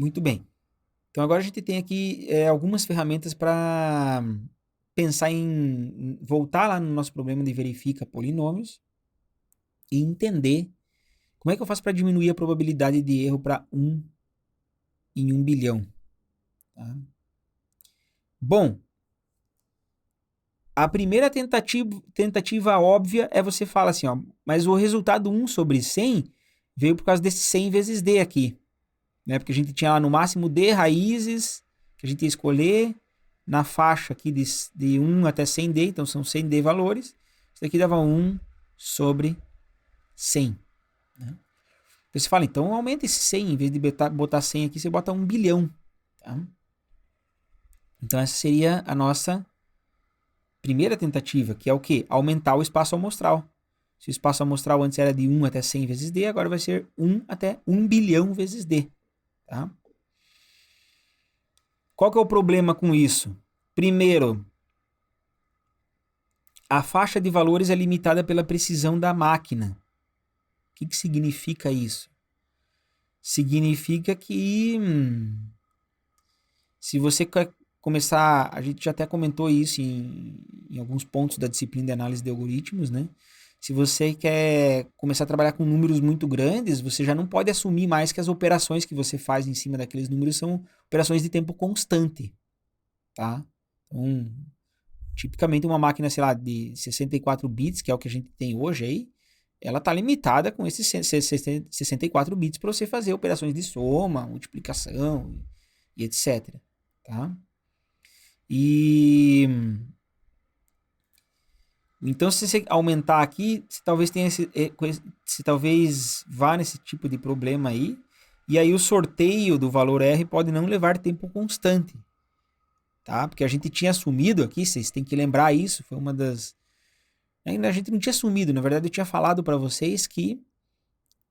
Muito bem. Então agora a gente tem aqui algumas ferramentas para pensar em voltar lá no nosso problema de verifica polinômios e entender como é que eu faço para diminuir a probabilidade de erro para 1 em 1 bilhão. Tá? Bom, a primeira tentativa óbvia é você falar assim, ó, mas o resultado 1 sobre 100 veio por causa desse 100 vezes D aqui. Né? Porque a gente tinha lá no máximo D raízes, que a gente ia escolher, na faixa aqui de 1 até 100D, então são 100D valores. Isso daqui dava 1 sobre 100. Né? Então você fala, então aumenta esse 100, em vez de botar 100 aqui, você bota 1 bilhão. Tá? Então essa seria a nossa primeira tentativa, que é o quê? Aumentar o espaço amostral. Se o espaço amostral antes era de 1 até 100 vezes D, agora vai ser 1 até 1 bilhão vezes D. Tá? Qual que é o problema com isso? Primeiro, a faixa de valores é limitada pela precisão da máquina. O que significa isso? Significa que se você quer começar, a gente já até comentou isso em alguns pontos da disciplina de análise de algoritmos, né? Se você quer começar a trabalhar com números muito grandes, você já não pode assumir mais que as operações que você faz em cima daqueles números são operações de tempo constante, tá? Então, tipicamente uma máquina, sei lá, de 64 bits, que é o que a gente tem hoje aí, ela está limitada com esses 64 bits para você fazer operações de soma, multiplicação e etc. Tá? E então, se você aumentar aqui, você talvez tenha você talvez vá nesse tipo de problema aí, e aí o sorteio do valor R pode não levar tempo constante. Tá? Porque a gente tinha assumido aqui, vocês têm que lembrar isso, foi uma das... Ainda a gente não tinha assumido, na verdade eu tinha falado para vocês que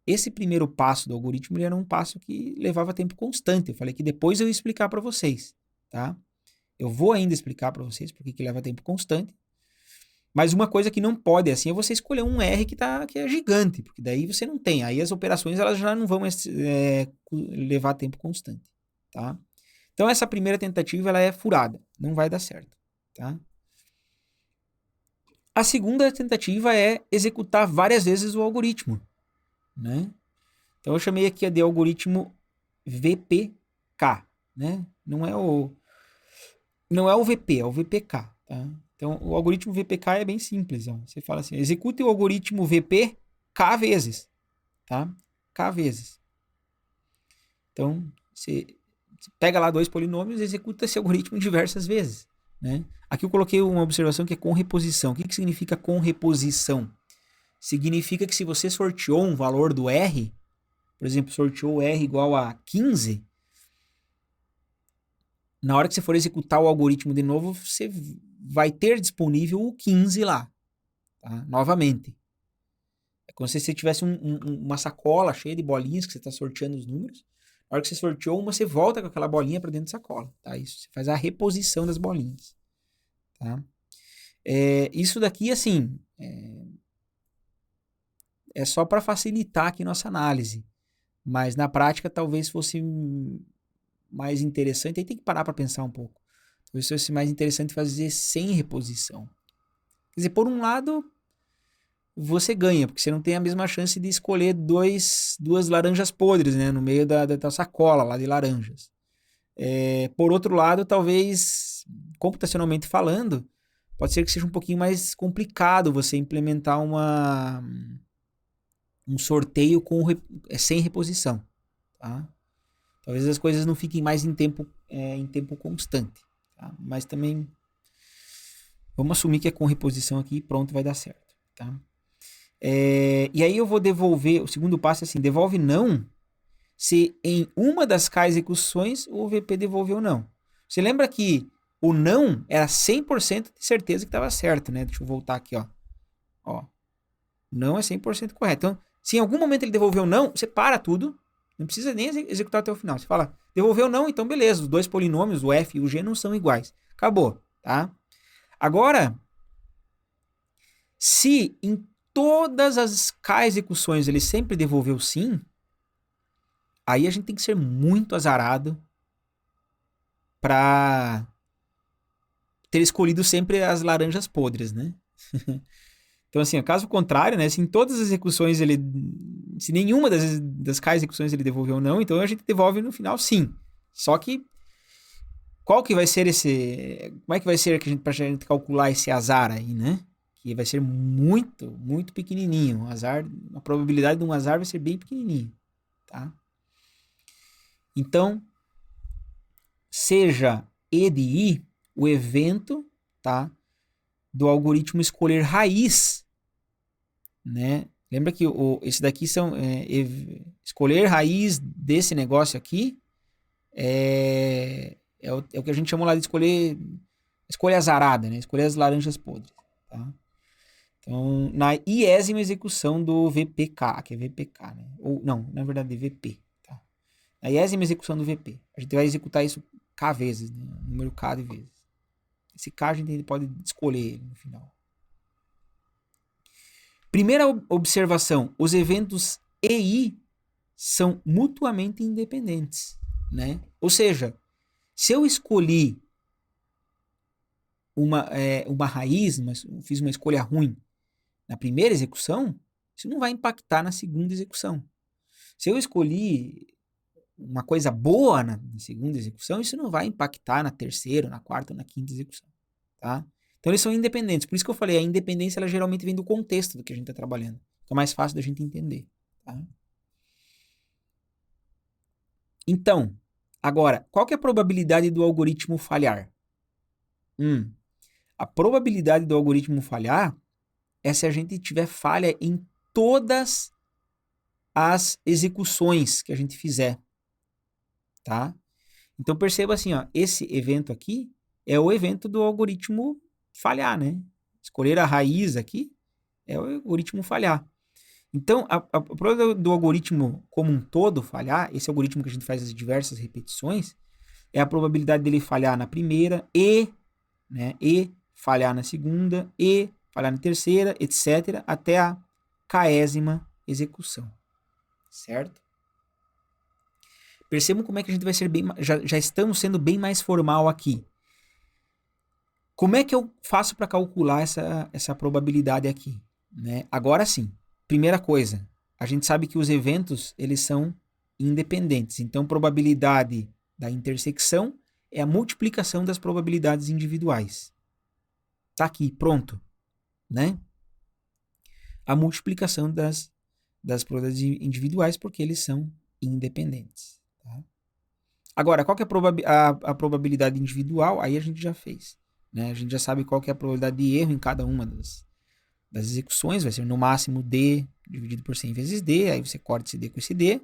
esse primeiro passo do algoritmo ele era um passo que levava tempo constante. Eu falei que depois eu ia explicar para vocês, tá? Eu vou ainda explicar para vocês porque que leva tempo constante. Mas uma coisa que não pode assim é você escolher um R que é gigante, porque daí você não tem. Aí as operações elas já não vão levar tempo constante, tá? Então essa primeira tentativa ela é furada, não vai dar certo, tá? A segunda tentativa é executar várias vezes o algoritmo, né? Então eu chamei aqui de algoritmo VPK, né? Não é o VP, é o VPK, tá? Então o algoritmo VPK é bem simples, ó. Você fala assim, execute o algoritmo VP K vezes, tá? K vezes. Então você pega lá dois polinômios e executa esse algoritmo diversas vezes, né? Aqui eu coloquei uma observação que é com reposição. O que significa com reposição? Significa que se você sorteou um valor do R, por exemplo, sorteou R igual a 15, na hora que você for executar o algoritmo de novo, você vai ter disponível o 15 lá, tá? Novamente. É como se você tivesse uma sacola cheia de bolinhas que você está sorteando os números. Na hora que você sorteou uma, você volta com aquela bolinha para dentro da sacola, tá? Isso, você faz a reposição das bolinhas, tá? Isso daqui, assim, é só para facilitar aqui nossa análise. Mas na prática talvez fosse mais interessante. Aí tem que parar para pensar um pouco. Talvez fosse mais interessante fazer sem reposição. Quer dizer, por um lado, você ganha, porque você não tem a mesma chance de escolher duas laranjas podres, né, no meio da sacola lá de laranjas. Por outro lado, talvez, computacionalmente falando, pode ser que seja um pouquinho mais complicado você implementar um sorteio sem reposição, tá? Talvez as coisas não fiquem mais em tempo constante, tá? Mas também vamos assumir que é com reposição aqui e pronto, vai dar certo, tá? E aí eu vou devolver, o segundo passo é assim, devolve não se em uma das K execuções o VP devolveu não. Você lembra que o não era 100% de certeza que estava certo, né? Deixa eu voltar aqui, ó. Não é 100% correto. Então, se em algum momento ele devolveu não, você para tudo, não precisa nem executar até o final. Você fala, devolveu não, então beleza, os dois polinômios, o f e o g, não são iguais. Acabou, tá? Agora, se em todas as K execuções ele sempre devolveu sim, Aí a gente tem que ser muito azarado para ter escolhido sempre as laranjas podres, né? Então, assim, caso contrário, né? Se em todas as execuções ele. Se nenhuma das K execuções ele devolveu não, então a gente devolve no final sim. Só que qual que vai ser esse. Como é que vai ser pra gente calcular esse azar aí, né? Que vai ser muito, muito pequenininho. O azar, a probabilidade de um azar vai ser bem pequenininho, tá? Então, seja E de I o evento, tá? Do algoritmo escolher raiz, né? Lembra que esse daqui são escolher raiz desse negócio aqui é o que a gente chamou lá de escolha azarada, né? Escolher as laranjas podres, tá? Então, na iésima execução do VPK, que é VPK, né? Ou, não, na verdade, VP, tá? Na iésima execução do VP. A gente vai executar isso K vezes, né? Número K de vezes. Esse K a gente pode escolher ele no final. Primeira observação, os eventos EI são mutuamente independentes, né? Ou seja, se eu escolhi uma raiz, fiz uma escolha ruim na primeira execução, isso não vai impactar na segunda execução. Se eu escolhi uma coisa boa na segunda execução, isso não vai impactar na terceira, na quarta ou na quinta execução, tá? Então eles são independentes. Por isso que eu falei, a independência ela geralmente vem do contexto do que a gente está trabalhando. Fica mais fácil da gente entender, tá? Então, agora, qual que é a probabilidade do algoritmo falhar? A probabilidade do algoritmo falhar é se a gente tiver falha em todas as execuções que a gente fizer, tá? Então perceba assim, ó, esse evento aqui é o evento do algoritmo falhar, né? Escolher a raiz aqui é o algoritmo falhar. Então, a probabilidade do algoritmo como um todo falhar, esse algoritmo que a gente faz as diversas repetições, é a probabilidade dele falhar na primeira e falhar na segunda e falhar na terceira, etc., até a késima execução, certo? Percebam como é que a gente vai ser bem, já estamos sendo bem mais formal aqui. Como é que eu faço para calcular essa probabilidade aqui, né? Agora sim, primeira coisa, a gente sabe que os eventos eles são independentes, então probabilidade da intersecção é a multiplicação das probabilidades individuais. Tá aqui, pronto, né? A multiplicação das probabilidades individuais porque eles são independentes. Tá? Agora, qual que é a probabilidade individual? Aí a gente já fez. Né? A gente já sabe qual que é a probabilidade de erro em cada uma das execuções. Vai ser no máximo D dividido por 100 vezes D. Aí você corta esse D com esse D.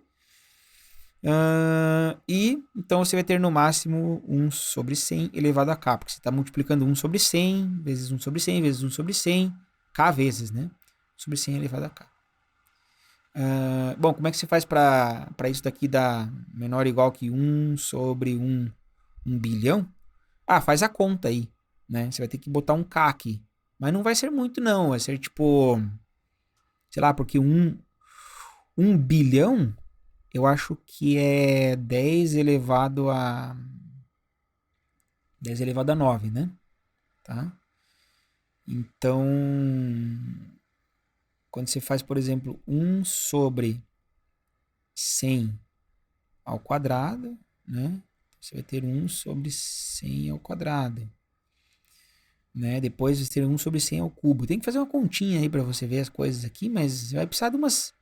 E então você vai ter no máximo 1 sobre 100 elevado a K. Porque você está multiplicando 1 sobre 100 vezes 1 sobre 100 vezes 1 sobre 100. K vezes, né? Sobre 100 elevado a K. Bom, como é que você faz para isso daqui dar menor ou igual que 1 sobre 1 bilhão? Faz a conta aí, né? Você vai ter que botar um K aqui. Mas não vai ser muito, não. Vai ser tipo, sei lá, porque 1 bilhão, eu acho que é 10 elevado a 9, né? Tá? Então, quando você faz, por exemplo, 1 sobre 100 ao quadrado, né? Você vai ter 1 sobre 100 ao quadrado. Né? Depois você ter 1 sobre 100 ao cubo. Tem que fazer uma continha aí para você ver as coisas aqui, mas você vai precisar de umas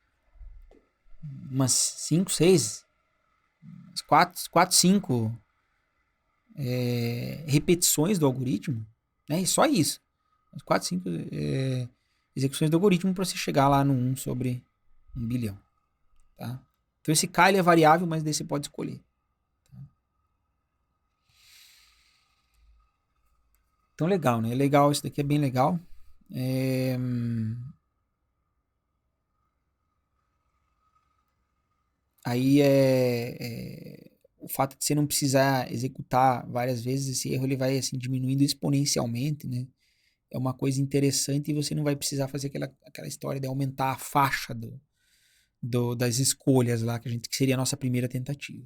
5, 6, 4, 5 repetições do algoritmo. Né? E só isso. 4, 5 execuções do algoritmo para você chegar lá no 1 sobre 1 bilhão. Tá? Então esse K ele é variável, mas daí você pode escolher. Tá? Então legal, né? Legal, isso daqui é bem legal. Aí o fato de você não precisar executar várias vezes, esse erro ele vai assim, diminuindo exponencialmente, né? É uma coisa interessante e você não vai precisar fazer aquela história de aumentar a faixa das escolhas lá, que seria a nossa primeira tentativa.